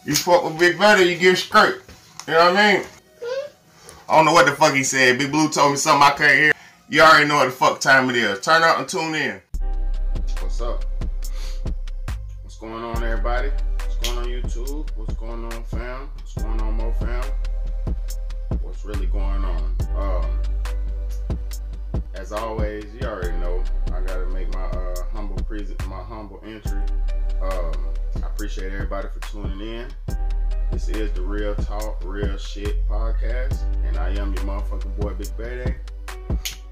You fuck with Big Brother, you get straight. You know what I mean? I don't know what the fuck he said. Big Blue told me something I can't hear. You already know what the fuck time it is. Turn out and tune in. What's up? What's going on, everybody? What's going on, YouTube? What's going on, fam? What's going on, Mo fam? What's really going on? As always, you already know I gotta make my humble entry. I appreciate everybody for tuning in. This is the Real Talk, Real Shit podcast, and I am your motherfucking boy, Big Bede.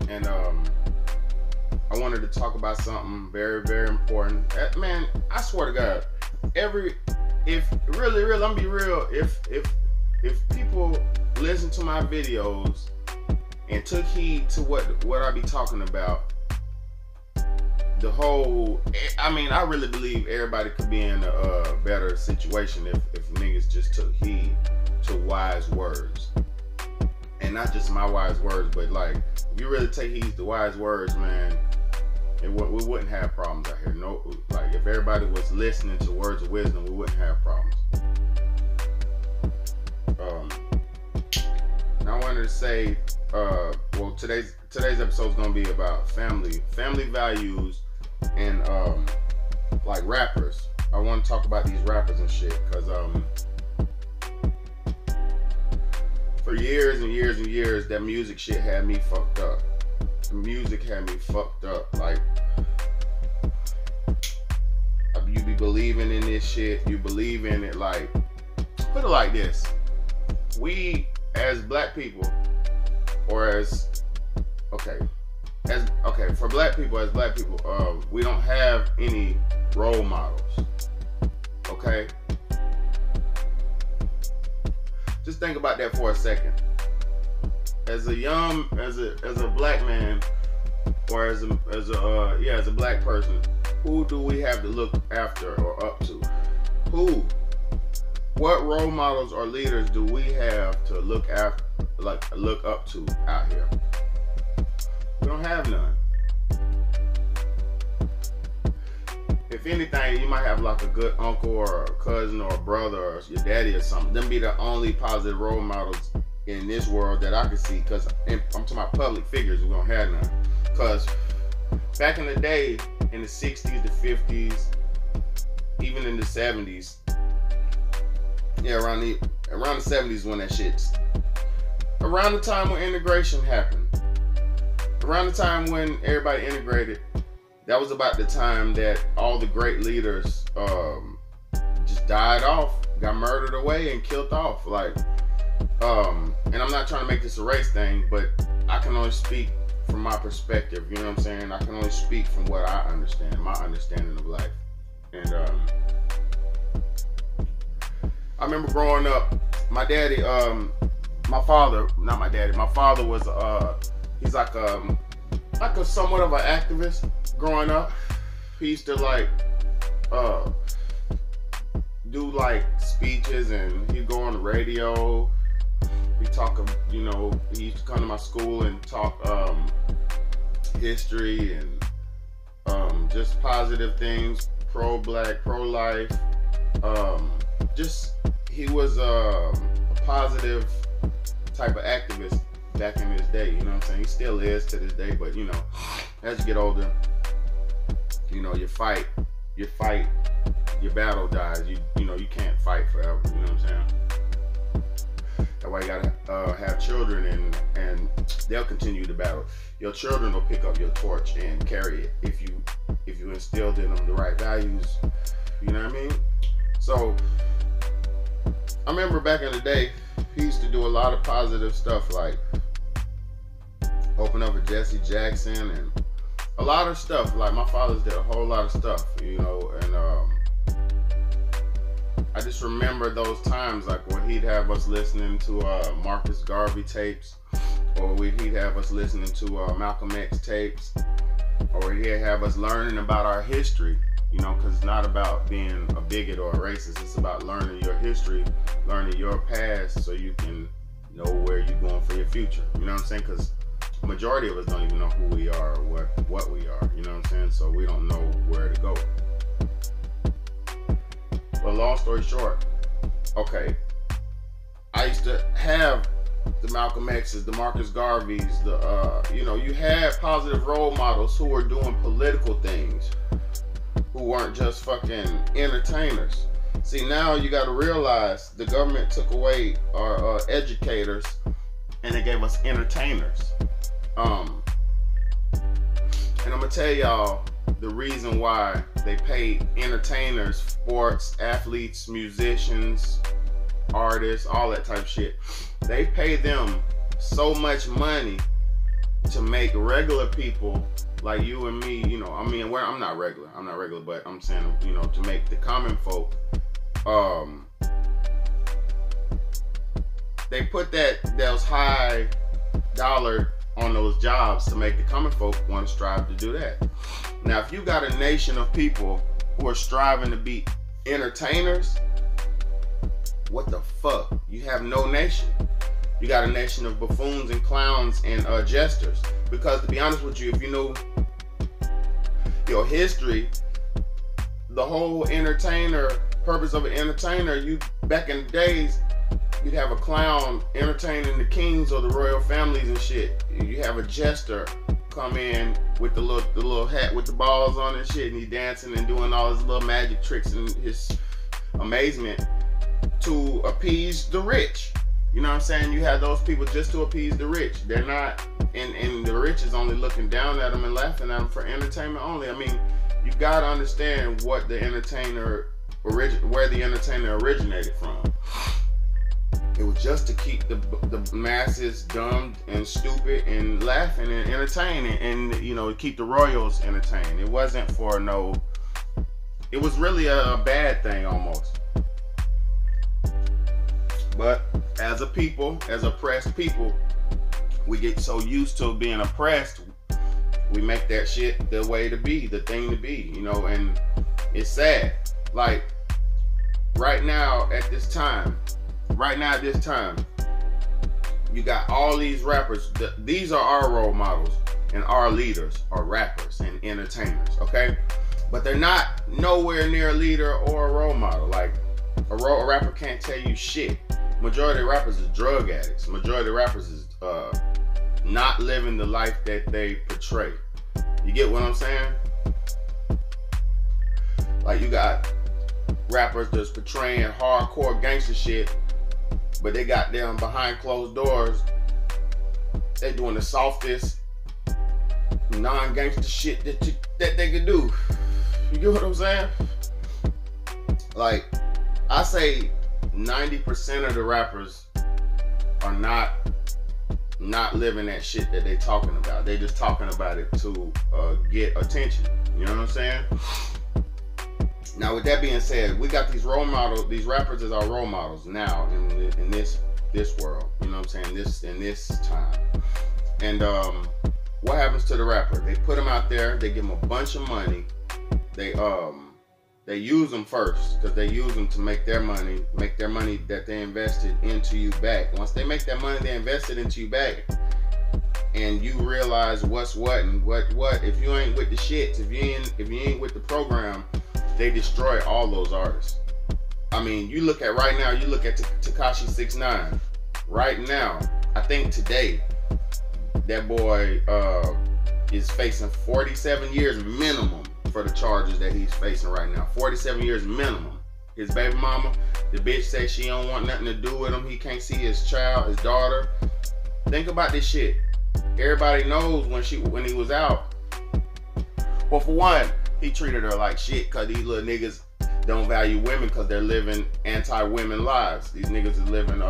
And I wanted to talk about something very, very important. Man, I swear to God, I'm gonna be real. If people listen to my videos and took heed to what I be talking about, I really believe everybody could be in a better situation if niggas just took heed to wise words. And not just my wise words, but like, if you really take heed to wise words, man, we wouldn't have problems out here. No, like, if everybody was listening to words of wisdom, we wouldn't have problems. Now I wanted to say, today's episode is gonna be about family values, and like rappers. I want to talk about these rappers and shit, cause for years and years and years, that music shit had me fucked up. The music had me fucked up. Like, you be believing in this shit, you believe in it. Like, put it like this: we as black people, for black people, we don't have any role models. Okay? Just think about that for a second. As a black man, or as a black person, who do we have to look after or up to? What role models or leaders do we have to look up to out here? We don't have none. If anything, you might have like a good uncle or a cousin or a brother or your daddy or something. Them be the only positive role models in this world that I can see. Cause I'm talking about public figures. We don't have none. Cause back in the day, in the 60s, the 50s, even in the 70s, around the 70s when that shit's, around the time when integration happened, around the time when everybody integrated, that was about the time that all the great leaders just died off, got murdered away and killed off. Like, and I'm not trying to make this a race thing, but I can only speak from my perspective, you know what I'm saying? I can only speak from what I understand, my understanding of life. And I remember growing up, my father was he's like a somewhat of an activist growing up. He used to like do like speeches, and he'd go on the radio. He used to come to my school and talk history and just positive things, pro-black, pro-life. He was a positive type of activist back in his day, you know what I'm saying? He still is to this day, but as you get older, you fight, your battle dies. You can't fight forever, you know what I'm saying? That's why you gotta have children, and they'll continue the battle. Your children will pick up your torch and carry it if you instilled in them the right values, you know what I mean? So I remember back in the day, he used to do a lot of positive stuff, like open up with Jesse Jackson and a lot of stuff. Like, my father's did a whole lot of stuff, and I just remember those times, like when he'd have us listening to Marcus Garvey tapes, or he'd have us listening to Malcolm X tapes, or he'd have us learning about our history, because it's not about being a bigot or a racist. It's about learning your history, learning your past, so you can know where you're going for your future. You know what I'm saying? Because the majority of us don't even know who we are or what we are. You know what I'm saying? So we don't know where to go. But long story short, okay, I used to have the Malcolm X's, the Marcus Garveys, you had positive role models who were doing political things, who weren't just fucking entertainers. See, now you got to realize the government took away our educators and they gave us entertainers. And I'm gonna tell y'all the reason why they paid entertainers, sports, athletes, musicians, artists, all that type of shit. They pay them so much money to make regular people like you and me, I'm not regular, but I'm saying, to make the common folk, they put those high dollar on those jobs to make the common folk want to strive to do that. Now, if you got a nation of people who are striving to be entertainers, what the fuck? You have no nation. You got a nation of buffoons and clowns and jesters. Because to be honest with you, if you know your history, the whole purpose of an entertainer, back in the days, you'd have a clown entertaining the kings or the royal families and shit. You have a jester come in with the little hat with the balls on and shit, and he's dancing and doing all his little magic tricks and his amazement to appease the rich. You know what I'm saying? You have those people just to appease the rich. They're not, and the rich is only looking down at them and laughing at them for entertainment only. I mean, you gotta understand what where the entertainer originated from. It was just to keep the masses dumb and stupid and laughing and entertaining, and keep the royals entertained. It wasn't for it was really a bad thing almost. But as a people, as oppressed people, we get so used to being oppressed, we make that shit the way to be, the thing to be, and it's sad. Like, right now at this time, you got all these rappers. These are our role models, and our leaders are rappers and entertainers, okay? But they're not nowhere near a leader or a role model. Like, a rapper can't tell you shit. Majority of rappers is drug addicts. Majority of rappers is not living the life that they portray. You get what I'm saying? Like, you got rappers that's portraying hardcore gangster shit, but they got them behind closed doors. They doing the softest non-gangster shit that they could do. You get what I'm saying? Like, I say 90% of the rappers are not living that shit that they talking about. They just talking about it to get attention. You know what I'm saying? Now, with that being said, we got these role models. These rappers as our role models now in this world. You know what I'm saying? In this time. And what happens to the rapper? They put them out there. They give them a bunch of money. They use them first because they use them to make their money that they invested into you back. Once they make that money they invested into you back, and you realize what's what and what. If you ain't with the shits, if you ain't with the program, they destroy all those artists. I mean, you look at right now. You look at Tekashi 6ix9ine. Right now, I think today, that boy is facing 47 years minimum for the charges that he's facing right now. 47 years minimum. His baby mama, the bitch says she don't want nothing to do with him. He can't see his child, his daughter. Think about this shit. Everybody knows when he was out. Well, for one, he treated her like shit because these little niggas don't value women because they're living anti-women lives. These niggas is living,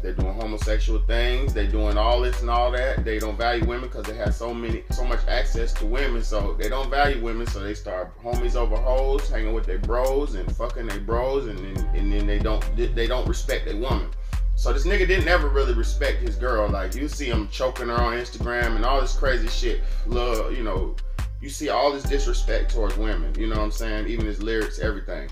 they're doing homosexual things. They're doing all this and all that. They don't value women because they have so much access to women. So they don't value women. So they start homies over hoes, hanging with their bros and fucking their bros, and then they don't respect their woman. So this nigga didn't ever really respect his girl. Like, you see him choking her on Instagram and all this crazy shit. Love, you see all this disrespect towards women. You know what I'm saying? Even his lyrics, everything.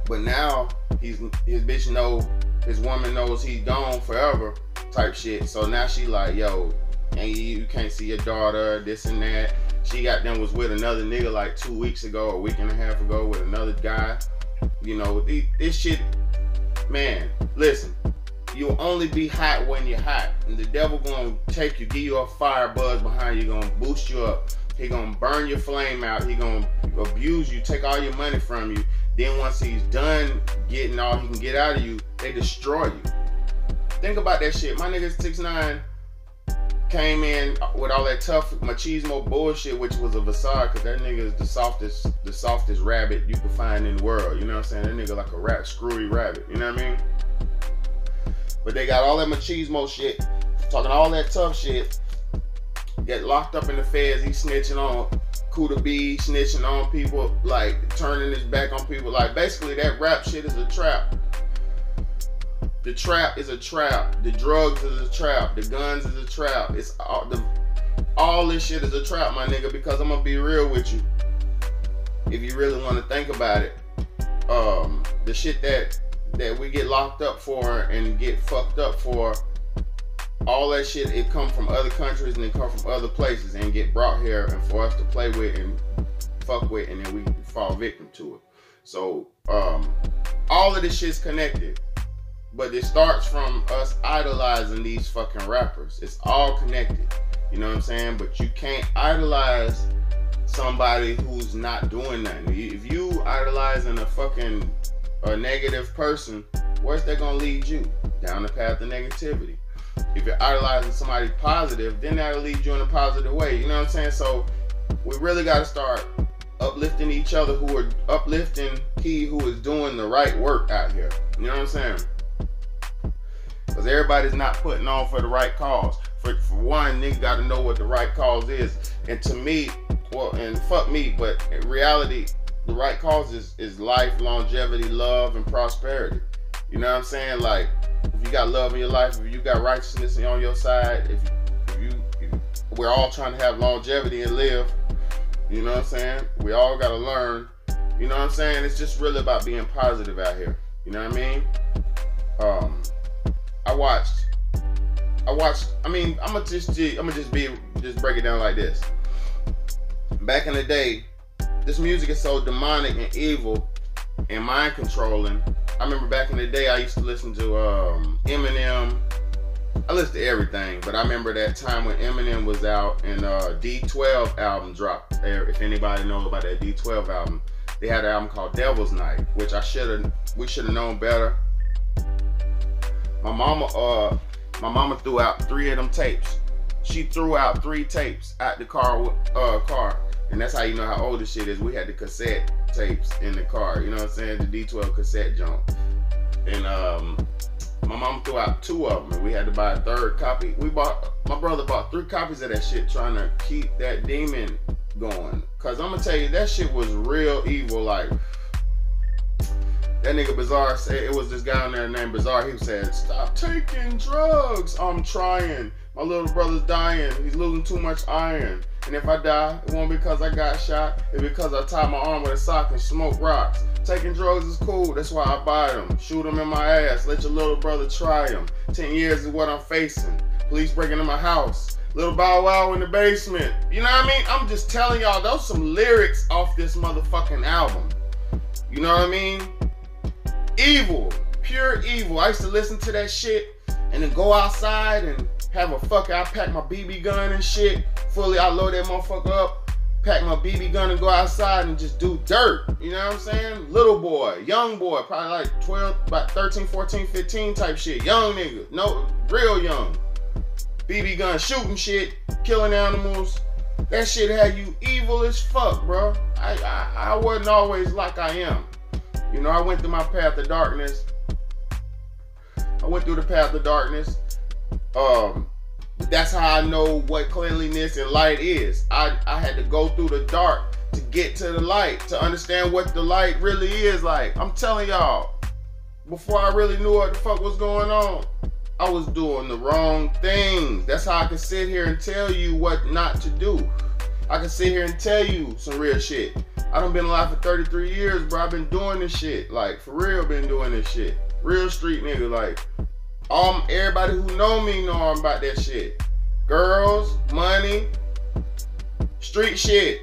But now his bitch know. His woman knows he's gone forever type shit. So now she like, yo, and you can't see your daughter, this and that. She was with another nigga like 2 weeks ago, a week and a half ago with another guy. You know, this shit, man, listen, you'll only be hot when you're hot. And the devil gonna take you, give you a fire buzz behind you, gonna boost you up. He gonna burn your flame out. He gonna abuse you, take all your money from you. Then once he's done getting all he can get out of you, they destroy you. Think about that shit. My nigga 6ix9ine came in with all that tough machismo bullshit, which was a facade, because that nigga is the softest rabbit you can find in the world. You know what I'm saying? That nigga like a screwy rabbit. You know what I mean? But they got all that machismo shit, talking all that tough shit. Get locked up in the feds. He snitching on Kuda B, snitching on people, like turning his back on people. Like basically that rap shit is a trap. The trap is a trap. The drugs is a trap. The guns is a trap. It's all this shit is a trap, my nigga. Because I'm gonna be real with you. If you really want to think about it, the shit that we get locked up for and get fucked up for, all that shit, it come from other countries and it come from other places and get brought here and for us to play with and fuck with, and then we fall victim to it. So all of this shit's connected, but it starts from us idolizing these fucking rappers. It's all connected, you know what I'm saying? But you can't idolize somebody who's not doing nothing. If you idolizing a negative person, where's that gonna lead you? Down the path of negativity. If you're idolizing somebody positive, then that'll lead you in a positive way. You know what I'm saying? So we really got to start uplifting each other, who are uplifting he who is doing the right work out here. You know what I'm saying? Because everybody's not putting on for the right cause. For one, nigga got to know what the right cause is. And to me, well, and fuck me, but in reality, the right cause is life, longevity, love, and prosperity. You know what I'm saying? Like, if you got love in your life, if you got righteousness on your side, we're all trying to have longevity and live. You know what I'm saying? We all got to learn. You know what I'm saying? It's just really about being positive out here. You know what I mean? I mean, I'm gonna just break it down like this. Back in the day, this music is so demonic and evil and mind controlling. I remember back in the day, I used to listen to Eminem. I listened to everything, but I remember that time when Eminem was out and D12 album dropped. If anybody knows about that D12 album, they had an album called Devil's Night, which we should have known better. My mama threw out 3 of them tapes. She threw out 3 tapes out the car, and that's how you know how old this shit is. We had the cassette tapes in the car, you know what I'm saying? The D12 cassette jump. And my mom threw out 2 of them, and we had to buy a 3rd copy. My brother bought 3 copies of that shit, trying to keep that demon going. Cause I'm gonna tell you, that shit was real evil. Like, that nigga Bizarre said, it was this guy on there named Bizarre. He said, "Stop taking drugs. I'm trying. My little brother's dying. He's losing too much iron. And if I die, it won't be because I got shot. It's because I tied my arm with a sock and smoked rocks. Taking drugs is cool. That's why I buy them. Shoot them in my ass. Let your little brother try them. 10 years is what I'm facing. Police breaking into my house. Little Bow Wow in the basement." You know what I mean? I'm just telling y'all, those some lyrics off this motherfucking album. You know what I mean? Evil. Pure evil. I used to listen to that shit and then go outside and have I pack my BB gun and shit. Fully, I load that motherfucker up, pack my BB gun and go outside and just do dirt. You know what I'm saying? Little boy, young boy, probably like 12, about 13, 14, 15 type shit. Young nigga, no, real young. BB gun shooting shit, killing animals. That shit had you evil as fuck, bro. I wasn't always like I am. You know, I went through my path of darkness. I went through the path of darkness. That's how I know what cleanliness and light is. I had to go through the dark to get to the light, to understand what the light really is like. I'm telling y'all, before I really knew what the fuck was going on, I was doing the wrong things. That's how I can sit here and tell you what not to do. I can sit here and tell you some real shit. I done been alive for 33 years, bro. I've been doing this shit. Like, for real, been doing this shit. Real street nigga, like. Everybody who know me know I'm about that shit. Girls, money, street shit.